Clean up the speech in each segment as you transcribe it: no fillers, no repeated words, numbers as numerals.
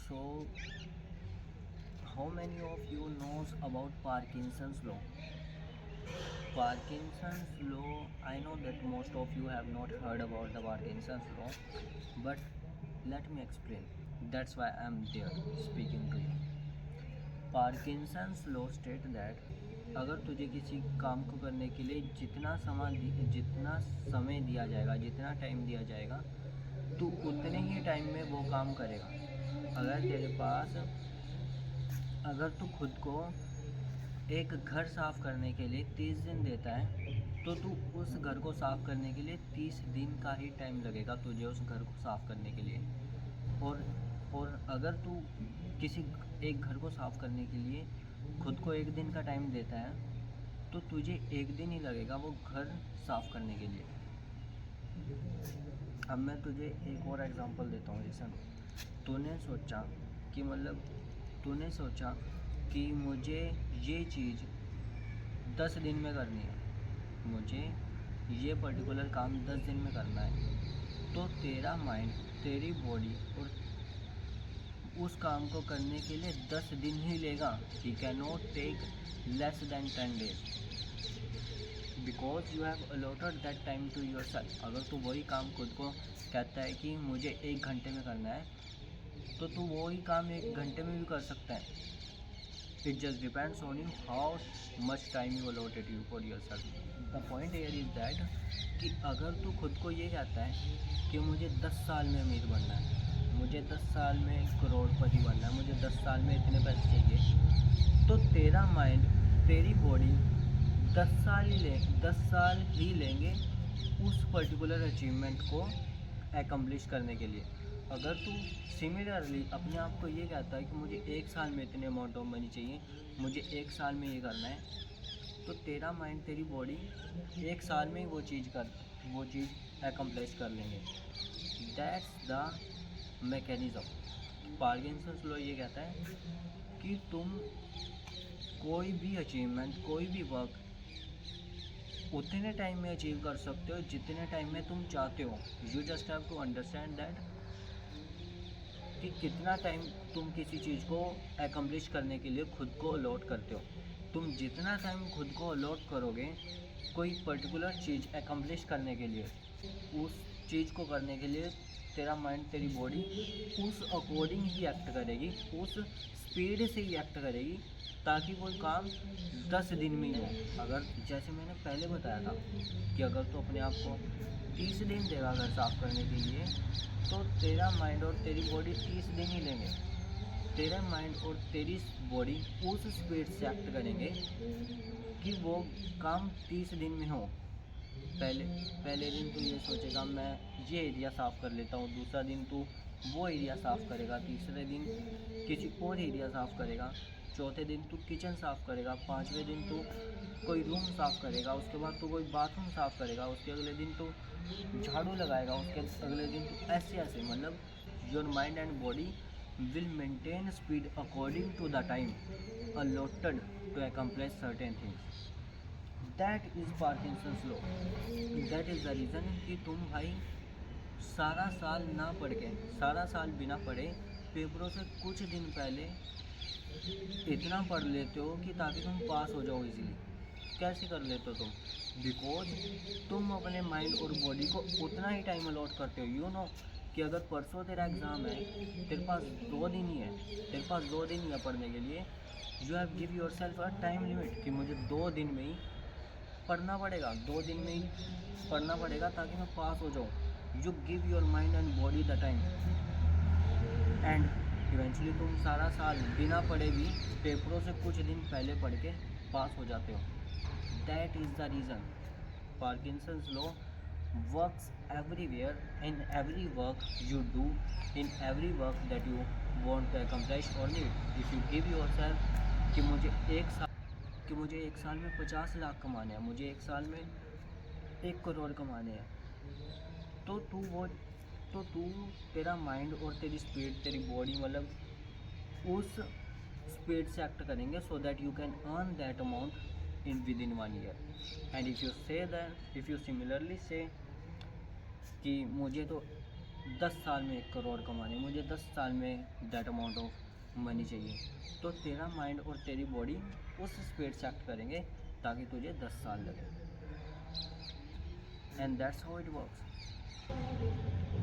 So, how many of you knows about Parkinson's law? Parkinson's law, I know that most of you have not heard about the Parkinson's law, but let me explain. That's why I'm there speaking to you. Parkinson's law state that अगर तुझे किसी काम को करने के लिए जितना समय दिया जाएगा, जितना टाइम दिया जाएगा, तू उतने ही टाइम में वो काम करेगा। अगर तेरे पास अगर तू खुद को एक घर साफ़ करने के लिए 30 दिन देता है, तो तू उस घर को साफ़ करने के लिए 30 दिन का ही टाइम लगेगा तुझे उस घर को साफ़ करने के लिए। और अगर तू किसी एक घर को साफ़ करने के लिए खुद को एक दिन का टाइम देता है, तो तुझे एक दिन ही लगेगा वो घर साफ़ करने के लिए। अब मैं तुझे एक और एग्ज़ाम्पल देता हूँ। लिसन, तूने सोचा कि मुझे ये चीज़ 10 दिन में करनी है, मुझे ये पर्टिकुलर काम 10 दिन में करना है, तो तेरा माइंड, तेरी बॉडी और उस काम को करने के लिए 10 दिन ही लेगा। He can not take less than 10 days because you have allotted that time to yourself. अगर तू वही काम खुद को कहता है कि मुझे 1 घंटे में करना है, तो तू वही काम 1 घंटे में भी कर सकता है। It just depends on you how much time you allotted you for your self. The point here is that कि अगर तू खुद को ये कहता है कि मुझे 10 साल में अमीर बनना है, मुझे 10 साल में करोड़पति बनना है, मुझे 10 साल में इतने पैसे चाहिए, तो तेरा माइंड, तेरी बॉडी 10 साल ही लेंगे उस पर्टिकुलर अचीवमेंट को एकम्प्लिश करने के लिए। अगर तू सिमिलरली अपने आप को ये कहता है कि मुझे 1 साल में इतने अमाउंट ऑफ मनी चाहिए, मुझे 1 साल में ये करना है, तो तेरा माइंड, तेरी बॉडी 1 साल में ही वो चीज़ एकम्प्लिश कर लेंगे। That's the mechanism. Parkinson's law ये कहता है कि तुम कोई भी अचीवमेंट, कोई भी वर्क उतने टाइम में अचीव कर सकते हो जितने टाइम में तुम चाहते हो। You just have to understand that कि कितना टाइम तुम किसी चीज़ को एकम्प्लिश करने के लिए खुद को अलॉट करते हो। तुम जितना टाइम खुद को अलॉट करोगे कोई पर्टिकुलर चीज़ एकम्प्लिश करने के लिए, उस चीज़ को करने के लिए तेरा माइंड, तेरी बॉडी उस अकॉर्डिंग ही एक्ट करेगी, उस स्पीड से ही एक्ट करेगी, ताकि वो काम 10 दिन में ही हो। अगर जैसे मैंने पहले बताया था कि अगर तो अपने आप को 30 दिन देगा घर साफ़ करने के लिए, तो तेरा माइंड और तेरी बॉडी 30 दिन ही लेंगे। तेरा माइंड और तेरी बॉडी उस स्पीड से एक्ट करेंगे कि वो काम 30 दिन में हो। पहले दिन तू ये सोचेगा मैं ये एरिया साफ़ कर लेता हूँ, दूसरा दिन तू वो एरिया साफ़ करेगा, तीसरे दिन किसी और एरिया साफ़ करेगा, चौथे दिन तू किचन साफ़ करेगा, 5वें दिन तू कोई रूम साफ़ करेगा, उसके बाद तू कोई बाथरूम साफ़ करेगा, उसके अगले दिन तू झाड़ू लगाएगा, उसके अगले दिन तू ऐसे मतलब your mind and body will maintain speed according to the time allotted to accomplish certain things. That is Parkinson's law. That is the reason कि तुम भाई सारा साल ना पढ़ के, सारा साल बिना पढ़े पेपरों से कुछ दिन पहले इतना पढ़ लेते हो कि ताकि तुम पास हो जाओ इजीली। कैसे कर लेते हो तुम? बिकॉज तुम अपने माइंड और बॉडी को उतना ही टाइम अलॉट करते हो। यू नो कि अगर परसों तेरा एग्ज़ाम है, तेरे पास 2 दिन ही है, पढ़ने के लिए। You have give your self a time limit कि मुझे 2 दिन में ही पढ़ना पड़ेगा, 2 दिन में ही पढ़ना पड़ेगा ताकि मैं पास हो जाऊँ। You give your mind and body the time and eventually तुम सारा साल बिना पढ़े भी पेपरों से कुछ दिन पहले पढ़ के पास हो जाते हो। That is the reason Parkinson's law works everywhere, in every work you do, in every work that you want to accomplish और need. If you give yourself कि मुझे एक साल में 50 लाख कमाने हैं, मुझे 1 साल में 1 करोड़ कमाने हैं, तो तू तेरा माइंड और तेरी स्पीड, तेरी बॉडी मतलब उस स्पीड से एक्ट करेंगे so that you can earn that amount in with in 1 year. And if you similarly से कि मुझे तो 10 साल में 1 करोड़ कमाने, मुझे 10 साल में दैट अमाउंट ऑफ मनी चाहिए, तो तेरा माइंड और तेरी बॉडी उस स्पीड से एक्ट करेंगे ताकि तुझे 10 साल लगे। And that's how it works.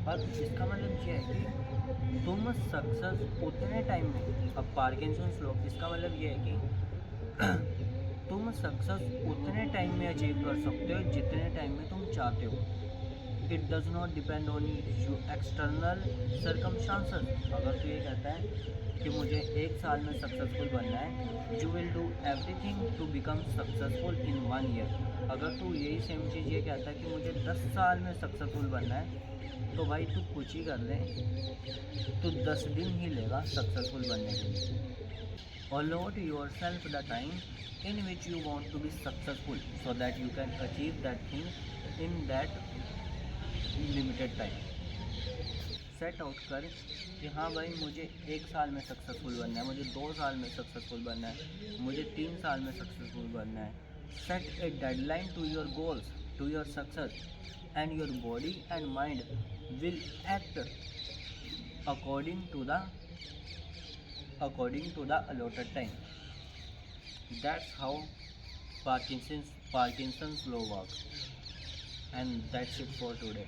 अब इसका मतलब ये है कि तुम सक्सेस उतने टाइम में, अब पार्किंसंस लॉ, इसका मतलब ये है कि तुम सक्सेस उतने टाइम में अचीव कर सकते हो जितने टाइम में तुम चाहते हो। It does not depend on you external circumstances. अगर तू ये कहता है कि मुझे 1 साल में सक्सेसफुल बनना है, you will do everything to become successful in 1 year. अगर तू यही सेम चीज़ ये कहता है कि मुझे 10 साल में सक्सेसफुल बनना है, तो भाई तू कुछ ही कर ले, तू 10 दिन ही लेगा सक्सेसफुल बनने के लिए। Allot yourself the time in which you want to be successful so that you can achieve that thing in that limited time. Set out कर कि हाँ भाई मुझे 1 साल में सक्सेसफुल बनना है, मुझे 2 साल में सक्सेसफुल बनना है, मुझे 3 साल में सक्सेसफुल बनना है। Set a deadline to your goals, to your success, and your body and mind will act according to the allotted time. That's how Parkinson's law works. And that's it for today.